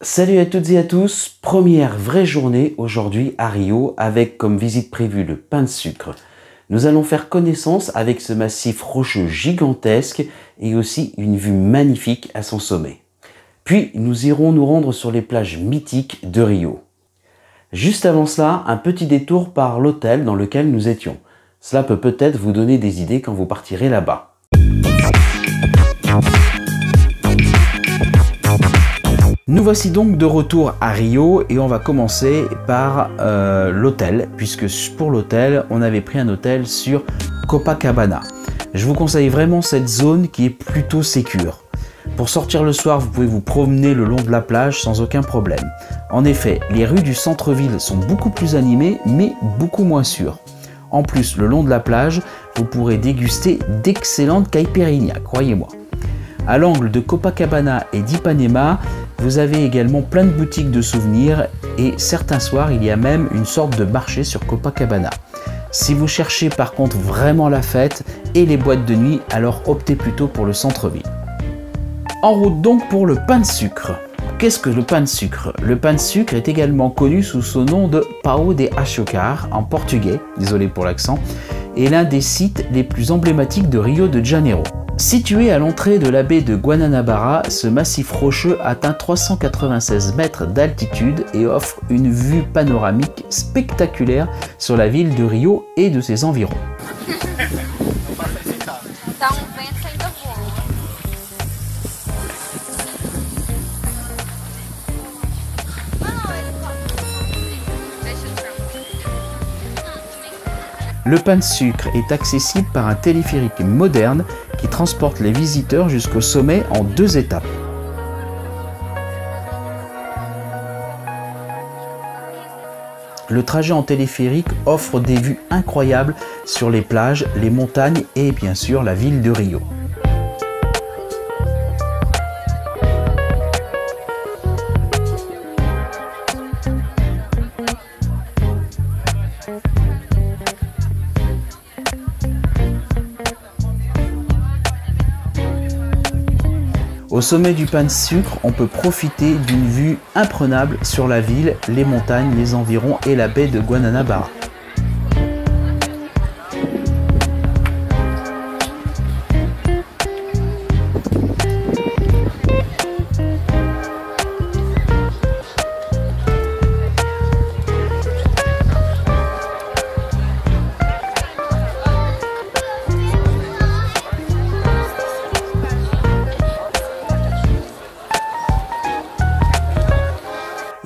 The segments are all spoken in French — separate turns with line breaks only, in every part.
Salut à toutes et à tous, première vraie journée aujourd'hui à Rio avec comme visite prévue le pain de sucre. Nous allons faire connaissance avec ce massif rocheux gigantesque et aussi une vue magnifique à son sommet. Puis nous irons nous rendre sur les plages mythiques de Rio. Juste avant cela, un petit détour par l'hôtel dans lequel nous étions. Cela peut peut-être vous donner des idées quand vous partirez là-bas. Nous voici donc de retour à Rio et on va commencer par l'hôtel, puisque pour l'hôtel, on avait pris un hôtel sur Copacabana. Je vous conseille vraiment cette zone qui est plutôt sécure. Pour sortir le soir, vous pouvez vous promener le long de la plage sans aucun problème. En effet, les rues du centre-ville sont beaucoup plus animées, mais beaucoup moins sûres. En plus, le long de la plage, vous pourrez déguster d'excellentes caipirinhas, croyez-moi. À l'angle de Copacabana et d'Ipanema, vous avez également plein de boutiques de souvenirs et certains soirs, il y a même une sorte de marché sur Copacabana. Si vous cherchez par contre vraiment la fête et les boîtes de nuit, alors optez plutôt pour le centre-ville. En route donc pour le pain de sucre. Qu'est-ce que le pain de sucre? Le pain de sucre est également connu sous son nom de Pão de Açúcar en portugais, désolé pour l'accent, et l'un des sites les plus emblématiques de Rio de Janeiro. Situé à l'entrée de la baie de Guanabara, ce massif rocheux atteint 396 mètres d'altitude et offre une vue panoramique spectaculaire sur la ville de Rio et de ses environs. Le pain de sucre est accessible par un téléphérique moderne qui transporte les visiteurs jusqu'au sommet en 2 étapes. Le trajet en téléphérique offre des vues incroyables sur les plages, les montagnes et bien sûr la ville de Rio. Au sommet du pain de sucre, on peut profiter d'une vue imprenable sur la ville, les montagnes, les environs et la baie de Guanabara.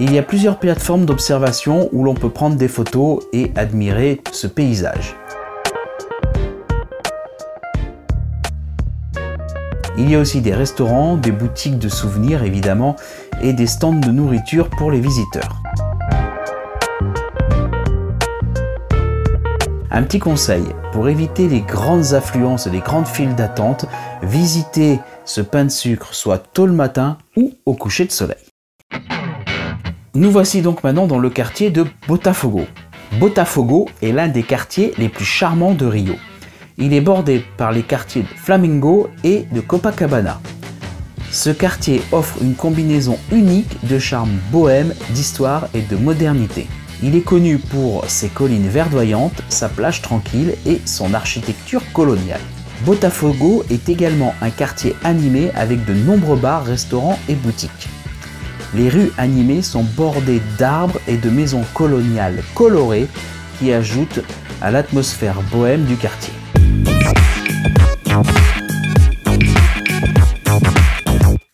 Il y a plusieurs plateformes d'observation où l'on peut prendre des photos et admirer ce paysage. Il y a aussi des restaurants, des boutiques de souvenirs évidemment et des stands de nourriture pour les visiteurs. Un petit conseil, pour éviter les grandes affluences et les grandes files d'attente, visitez ce pain de sucre soit tôt le matin ou au coucher de soleil. Nous voici donc maintenant dans le quartier de Botafogo. Botafogo est l'un des quartiers les plus charmants de Rio. Il est bordé par les quartiers de Flamengo et de Copacabana. Ce quartier offre une combinaison unique de charme bohème, d'histoire et de modernité. Il est connu pour ses collines verdoyantes, sa plage tranquille et son architecture coloniale. Botafogo est également un quartier animé avec de nombreux bars, restaurants et boutiques. Les rues animées sont bordées d'arbres et de maisons coloniales colorées qui ajoutent à l'atmosphère bohème du quartier.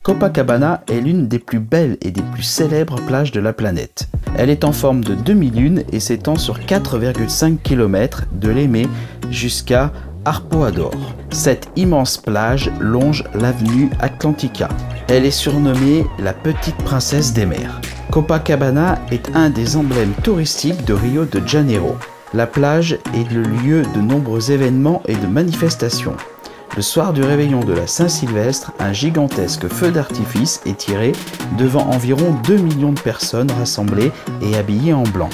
Copacabana est l'une des plus belles et des plus célèbres plages de la planète. Elle est en forme de demi-lune et s'étend sur 4,5 km de Leme jusqu'à Arpoador. Cette immense plage longe l'avenue Atlantica. Elle est surnommée la petite princesse des mers. Copacabana est un des emblèmes touristiques de Rio de Janeiro. La plage est le lieu de nombreux événements et de manifestations. Le soir du réveillon de la Saint-Sylvestre, un gigantesque feu d'artifice est tiré devant environ 2 millions de personnes rassemblées et habillées en blanc.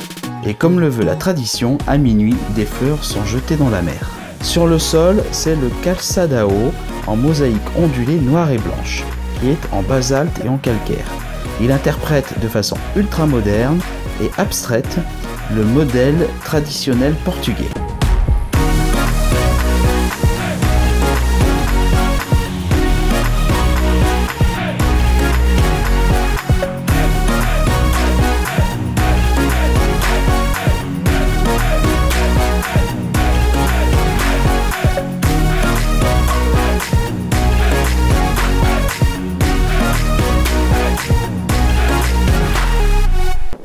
Et comme le veut la tradition, à minuit, des fleurs sont jetées dans la mer. Sur le sol, c'est le calçadao en mosaïque ondulée noire et blanche, qui est en basalte et en calcaire. Il interprète de façon ultra moderne et abstraite le modèle traditionnel portugais.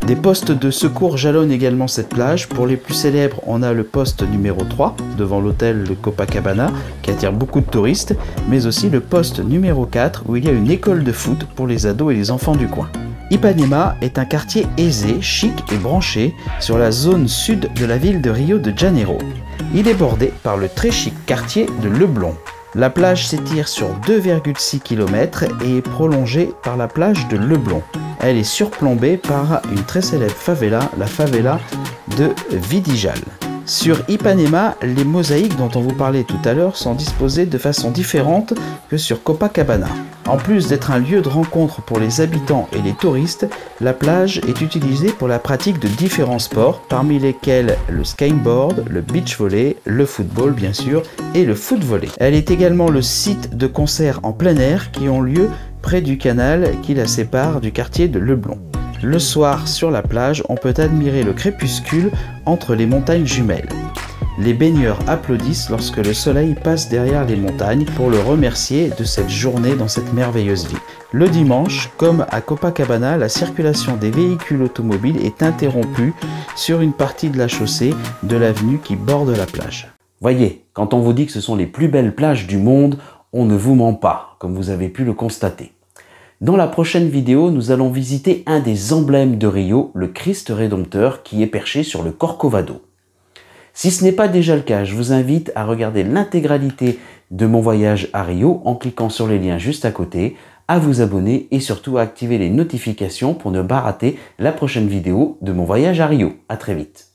Des postes de secours jalonnent également cette plage. Pour les plus célèbres, on a le poste numéro 3 devant l'hôtel de Copacabana qui attire beaucoup de touristes, mais aussi le poste numéro 4 où il y a une école de foot pour les ados et les enfants du coin. Ipanema est un quartier aisé, chic et branché sur la zone sud de la ville de Rio de Janeiro. Il est bordé par le très chic quartier de Leblon. La plage s'étire sur 2,6 km et est prolongée par la plage de Leblon. Elle est surplombée par une très célèbre favela, la favela de Vidijal. Sur Ipanema, les mosaïques dont on vous parlait tout à l'heure sont disposées de façon différente que sur Copacabana. En plus d'être un lieu de rencontre pour les habitants et les touristes, la plage est utilisée pour la pratique de différents sports, parmi lesquels le skateboard, le beach volley, le football bien sûr, et le foot volley. Elle est également le site de concerts en plein air qui ont lieu près du canal qui la sépare du quartier de Leblon. Le soir, sur la plage, on peut admirer le crépuscule entre les montagnes jumelles. Les baigneurs applaudissent lorsque le soleil passe derrière les montagnes pour le remercier de cette journée dans cette merveilleuse ville. Le dimanche, comme à Copacabana, la circulation des véhicules automobiles est interrompue sur une partie de la chaussée de l'avenue qui borde la plage.
Voyez, quand on vous dit que ce sont les plus belles plages du monde, on ne vous ment pas, comme vous avez pu le constater. Dans la prochaine vidéo, nous allons visiter un des emblèmes de Rio, le Christ Rédempteur, qui est perché sur le Corcovado. Si ce n'est pas déjà le cas, je vous invite à regarder l'intégralité de mon voyage à Rio en cliquant sur les liens juste à côté, à vous abonner et surtout à activer les notifications pour ne pas rater la prochaine vidéo de mon voyage à Rio. À très vite.